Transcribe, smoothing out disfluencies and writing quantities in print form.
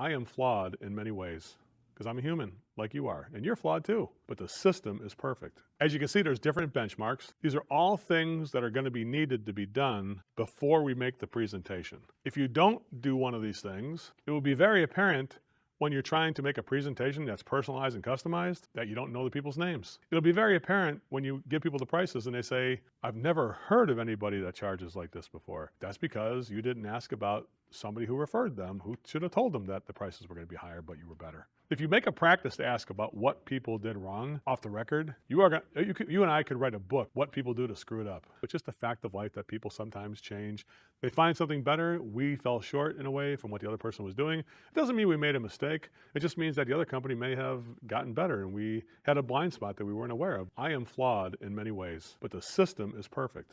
I am flawed in many ways because I'm a human like you are, and you're flawed too, but the system is perfect. As you can see, there's different benchmarks. These are all things that are going to be needed to be done before we make the presentation. If you don't do one of these things, it will be very apparent when you're trying to make a presentation that's personalized and customized that you don't know the people's names. It'll be very apparent when you give people the prices and they say, I've never heard of anybody that charges like this before. That's because you didn't ask about somebody who referred them, who should have told them that the prices were going to be higher, but you were better. If you make a practice to ask about what people did wrong off the record, you and I could write a book, what people do to screw it up. It's just a fact of life that people sometimes change. They find something better. We fell short in a way from what the other person was doing. It doesn't mean we made a mistake. It just means that the other company may have gotten better and we had a blind spot that we weren't aware of. I am flawed in many ways, but the system is perfect.